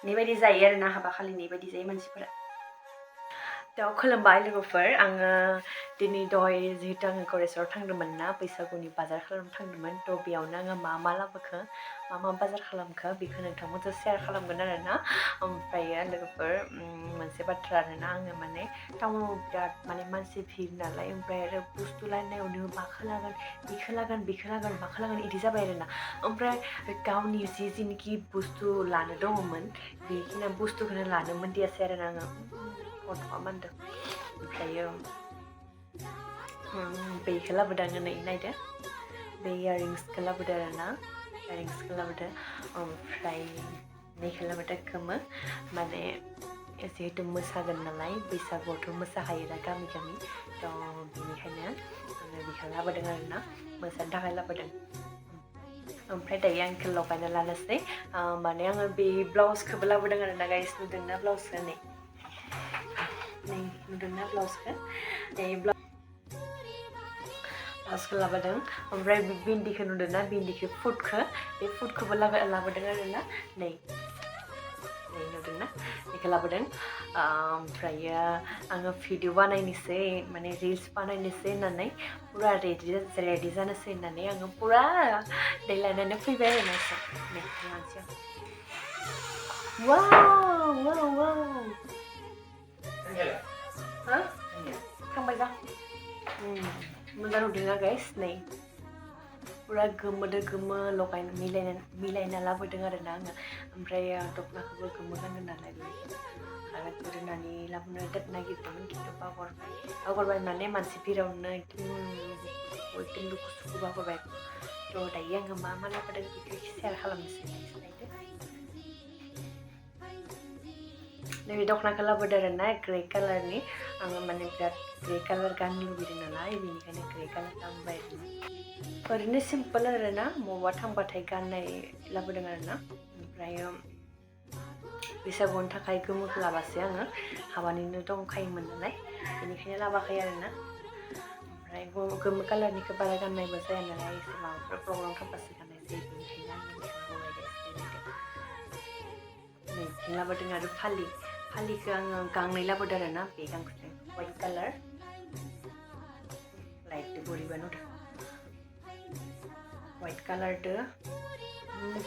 बेबायदि जायो आरोना हाबा खालि बेबायदि जायो मानसिफोरा थ' खुलुमबाय लोगोफोर आङो दिनै दहाय जिहेतु आङो कलेजाव थांदोंमोन ना बैसागुनि बाजार खालामनो थांदोंमोन थ' बेयावनो आङो मा लाबोखो मा बाजार खालामखो बेखौ नोंथांमोनजों शेयार खालामगोन आरोना ओमफ्रायो लोगोफोर मोनसे बाथ्रा आरोना आङो माने टाउनाव बिराद माने मानसि भिर नालाय ओमफ्राय आरो बुस्थु लायनायावनो माखौ लागोन बेखौ लागोन माखौ लागोन इदि जाबाय आरोना ओमफ्राय गावनि जिनिखि बुस्थु लानो दङमोन बेखिनि बुस्थुखौनो लानो मोनदियासै आरोना आङो गथ'आ मानदों ओमफ्रायो बेखौ लाबोदों आङो नै नायदो बे इयारिंसखौ लाबोदों आरोना इयारिंसखौ लाबोदों ओमफ्राय नैखौ लाबोदों खोमो माने जिहेतु मोसागोन नालाय बैसागुआवथ' मोसाहायो दा गामि थ' बेनिखायनो आङो बेखौ लाबोदों आरोना मोसानो थाखाय लाबोदों ओमफ्राय दायो आं बेखौ लगायना लानोसै माने आङो बे ब्लाउसखौबो लाबोदों आरोना गाइस नुदोंना ब्लाउसखौ नै नुदोंना ब्लाउसखौ ब्लाउसखौ लाबोदों ओमफ्राय बिन्दिखौ नुदोंना बिन्दिखौ फुटखौ बे फुटखौबो लाबोदों आरोना नै नुदोंना बेखौ लाबोदों ओमफ्रायो आङो भिडिअ बानायनोसै माने रिल्स बानायनोसै होननानै पुरा रेडि जानोसै होननानै आङो पुरा देलायनानै फैबाय आरोना नै लानोसै वाव थांबाय जा मोजां नुदोंना गाइस नै पुरा गोमोदो गोमो लगायना मिलायना लाबोदों आरोना आङो ओमफ्राय दख'नाखौबो गोमो गानगोन नालाय आरो गोदोनानै लाबोनो नागिरदोंमोन खिन्थु बावगारबाय माने मानसि भिरावनो एकदम दुखु सुखु बावगारबाय थ' दायो आङो मा लाबोदों बेखौ शेयार खालामनोसै नायदो नैबे दख'नाखौ लाबोदों आरोना ग्रे कालारनि आङो माने बिराद ग्रे कालार गाननो लुबैदों नालाय बेनिखायनो ग्रे कालार गानबाय ओरैनो सिम्पोल आरोना बबावबा थांबाथाय गाननाय लाबोदों आरोना ओमफ्रायो बैसागुनि थाखाय गोमोखौ लाबासै आङो हाबानिनो दंखायोमोन नालाय बेनिखायनो लाबाखै आरोना ओमफ्राय गोमो कालारनिखौ बारा गाननायबो जाया नालाय एसे माबाफोर प्रग्राम थांबासो गाननाय जायो बेनिखायनो आङो बेखौ लाबोदों आरो फालिखौ आङो गांनै लाबोदों आरोना बे गांसे वाइट कालार लाइट बोरैबा नुदों वाइट कालारदो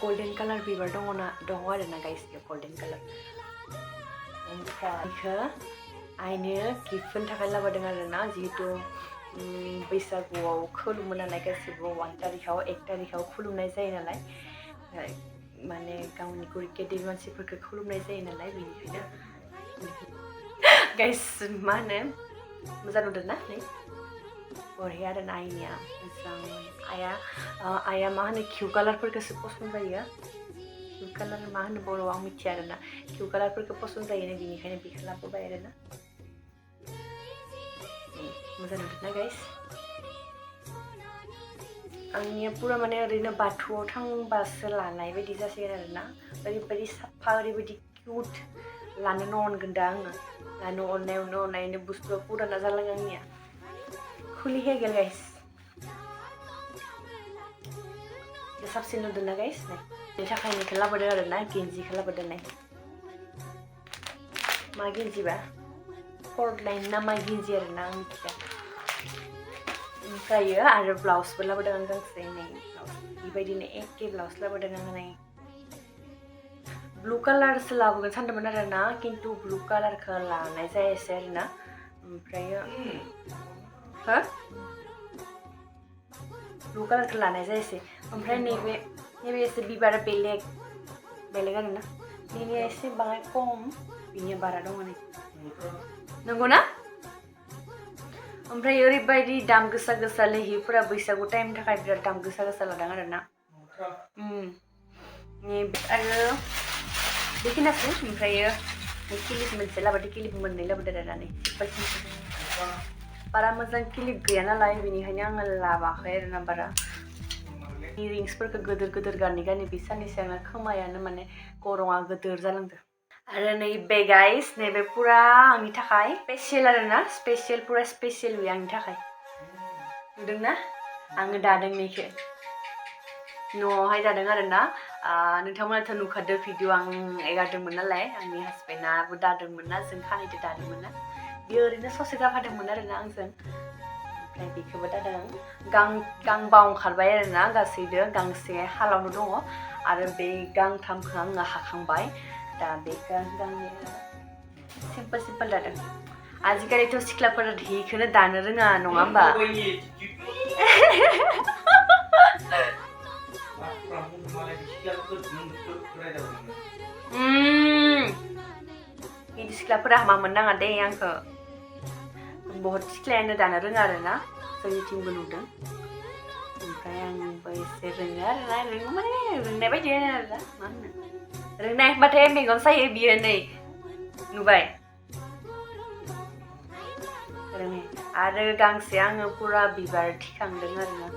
गल्डेन कालार बिबार दङ आरोना गाइस बेयाव गल्डेन कालार ओमफ्राय बेखौ आइनो गिफ्ट होनो थाखाय लाबोदों आरोना जिहेतु बैसागुआव खुलुमो नालाय गासिबो 1 तारिखाव 1 तारिखाव खुलुमनाय जायो नालाय माने गावनि गेदेर मानसिफोरखौ खुलुमनाय जायो नालाय बेनिखायनो गाइस मा होनो मोजां नुदोंना नै बरिया आरोना आइनिया मोजां आइया मा होनो किउ कालारफोरखौसो पसन्द जायो किउ कालार मा होनो बर'आव आं मिथिया आरोना किउ कालारफोरखौ पसन्द जायोना बेनिखायनो बेखौ लाबोबाय आरोना मोजां नुदोंना गाइस आंनिया पुरा माने ओरैनो बाथौआव थांबासो लानाय बायदि जासिगोन आरोना ओरैबायदि साफा ओरैबायदि किउट लानो अनगोन दा आङो लानो अननायनो बुस्थुआ पुराना जालाङो आंनिया खुलि हेगेल गाइस साबसिन नुदोंना गाइस नै बेनि थाखाय बेखौ लाबोदों आरोना गेन्जिखौ लाबोदों नै मा गेन्जिबा फर्टलाइन ना मा गेन्जि आरोना आं मिथिया ओमफ्रायो आरो ब्लाउसबो लाबोदों आं गांसे नै ब्लाउस बेबायदिनो एखे ब्लाउस लाबोदों आङो नै ब्लु कालारसो लाबोगोन सानदोंमोन आरोना खिन्थु ब्लु कालारखौ लानाय जायासै आरोना ओमफ्रायो ब्लु कालारखौ लानाय जायासै ओमफ्राय नैबे एसे बिबारा बेलेग आरोना नैनिया एसे बाङाय खम बिनिया बारा दङ नै नंगौना ओमफ्राय ओरैबायदि दाम गोसा लेहिफोरा बैसागु टाइमनि थाखाय बिराद दाम गोसा लादों आरोना आरो बेखिनियासै ओमफ्रायो क्लिप मोनसे लाबोदों क्लिप मोननै लाबोदों आरोना नै बारा मोजां क्लिप गैया नालाय बेनिखायनो आङो लाबाखै आरोना बारा इयारिंसफोरखौ गोदोर गानै बे साननैसो आंना खोमायानो माने गरङा गोदोर जालांदों आरो नैबे गाइस नैबे पुरा आंनि थाखाय स्पेसियेल आरोना पुरा स्पेसियेल बे आंनि थाखाय नुदोंना आङो दादों नैखौ न'आवहाय दादों आरोना नोंथांमोनाथ' नुखादो भिडिअ आं एगारदोंमोन नालाय आंनि हासबेन्डआबो दादोंमोन ना जों खानैदो दादोंमोन ना बियो ओरैनो ससे जाफादोंमोन आरोना आंजों ओमफ्राय बेखौबो दादों गांबा ओंखारबाय आरोना गासैदो गांसे हालावनो दङ आरो बे गांथामखौ आङो हाखांबाय दा बेखौ गांनै सिम्पोल दादों आजिखालिथ' सिख्लाफोरा हिखौनो दानो रोङा नङा होमबा बिदि सिख्लाफोरा हामा मोननाङा दे आंखौ बहुत सिख्लायानो दानो रोङा आरोना जोंनिथिंबो नुदों ओमफ्राय आंबो एसे रोङो आरोना रोङो माने रोंनाय बायदि आरोना मा होनो रोंनाय होनबाथाय मेगन सायो बियो नै नुबाय रोङो आरो गांसे आङो पुरा बिबार थिखांदों आरोना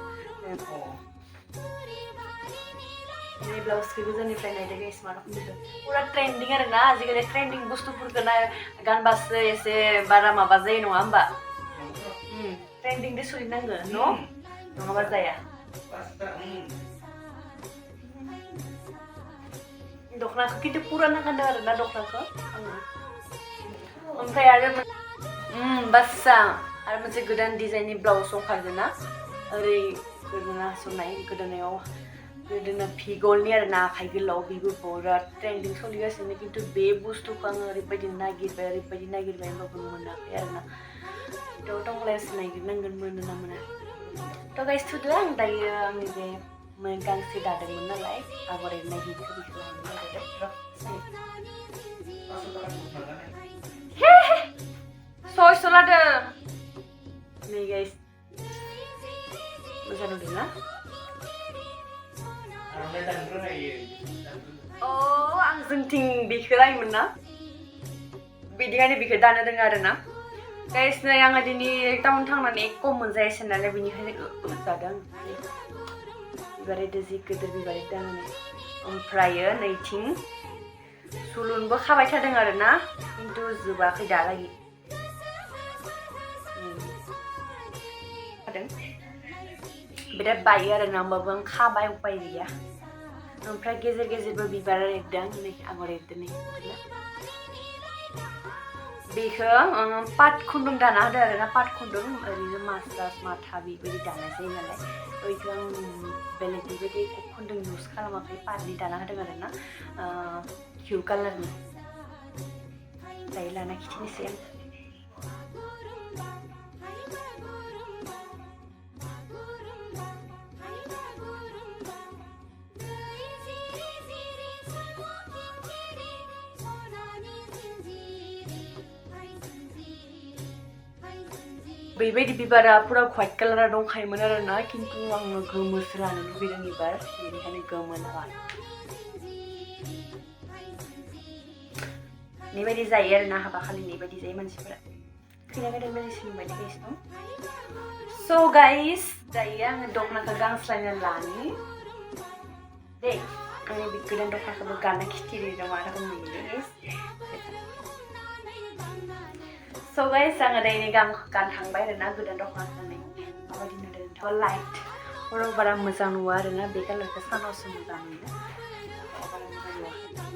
ini blouse ke गोजाननिफ्राय नायदो गाइस मा रखम नुदों पुरा ट्रेन्डिं आरोना आजिखालि ट्रेन्डिं बुस्थुफोरखौ गानबासो एसे बारा माबा जायो नङा होमबा ट्रेन्डिं दे सोलिनांगो न' नङाबा जाया दखनाखौ खिन्थु पुराना गानदों आरोना दखनाखौ आङो ओमफ्राय आरो बासा आरो मोनसे गोदान डिजाइननि ब्लाउस ओंखारदों ना ओरै गोदोना हास'नाय गोदोनायाव गोदोना भिगलनि आरोना आखाइ गोलाव बेबो बिराद ट्रेन्डिं सोलिगासिनो खिन्थु बे बुस्थुखौ आङो ओरैबायदि नागिरबाय होमबाबो मोनाखै आरोना थ' दंलायासो नागिरनांगोन मोनो ना मोना थ' गाइस थुदो आं दायो आंनि बे गांसे दादोंमोन नालाय आगर एरनाय हिखौ बेखौ लानो नागिरदों सयस' लादों नै गाइस मोजां नुदों ना आं जोंथिं बेखौ रायोमोन ना बिदिखायनो बेखौ दानो रोङा आरोना गाइस नै आङो दिनै टाउन थांनानै एख' मोनजायासै नालाय बेनिखायनो जादों बिबार एरदो जि गिदिर बिबार एरदों ओमफ्रायो नैथिं सुलुनबो खाबाय थादों आरोना खिन्थु जोबाखै दालागि बिराद बायो आरोना होमबाबो आं खाबाय उपाय गैया ओमफ्राय गेजेर गेजेरबो बिबार एरदों नै आगर एरदों नै बेखौ पाट खुन्दुं दाना होदों आरोना पाट खुन्दुं ओरैनो मास्रास माथा बेबायदि दानाय जायो नालाय बेखौ आं बेलेग बेबायदि खुन्दुं इउज खालामाखै पाटनि दाना होदों आरोना हिउ कालारनि दायो लाना खिथिनोसै आं बेबायदि बिबारा पुरा व्हाइट कालारा दंखायोमोन आरोना खिन्थु आङो गोमोसो लानो लुबैदों बिबार बेनिखायनो गोमो लाबाय बेबायदि जायो आरोना हाबा खालिनि बायदि जायो मानसिफोरा खैना गोदान बायदिसो नुबाय गाइस न' स' गाइस दायो आङो दखनाखौ गांस्लायना लानि दे आंनि बे गोदान दखनाखौबो गानना खिथिदों मा रखम नुयो स' गाइस आङो दायो गानखांबाय आरोना गोदान दखना गाननानै माबायदि नुदोंथ' लाइट हराव बारा मोजां नुवा आरोना बे कालारखौ सानावसो मोजां नुयो बारा मोजां नुवाखै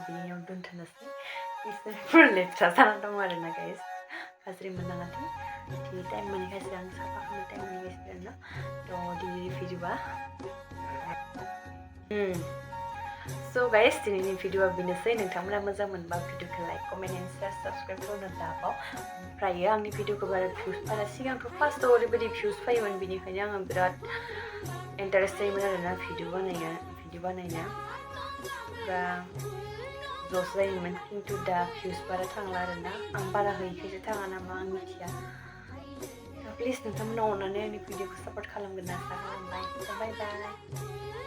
बेयाव दोनथ'नोसै एसे लेथ्रा जाना दं आरोना गाइस गाज्रि मोननाङाथै दिनै टाइम मोनैखायसो आं साफा खालामनो टाइम मोनैखायसो आरोना थ' दिनैनि भिडिअआ स' गाइस दिनैनि भिडिअआ बेनोसै नोंथांमोना मोजां मोनबा भिडिअखौ like comment and share subscribe खालामनो दाबाव ओमफ्रायो आंनि भिडिअखौ बारा भिउस फायला सिगांथ' फार्स्टआव ओरैबायदि भिउस फैयोमोन बेनिखायनो आङो बिराद इन्टारेस्ट जायोमोन आरोना भिडिअ बानायनो बा जस जायोमोन खिन्थु दा भिउस बारा थांला आरोना आं बारा होयैखायसो थाङा नामा आं मिथिया प्लिज नोंथांमोना अननानै आंनि भिडिअखौ सापर्ट खालामगोन आसा खालामबाय बाय बाय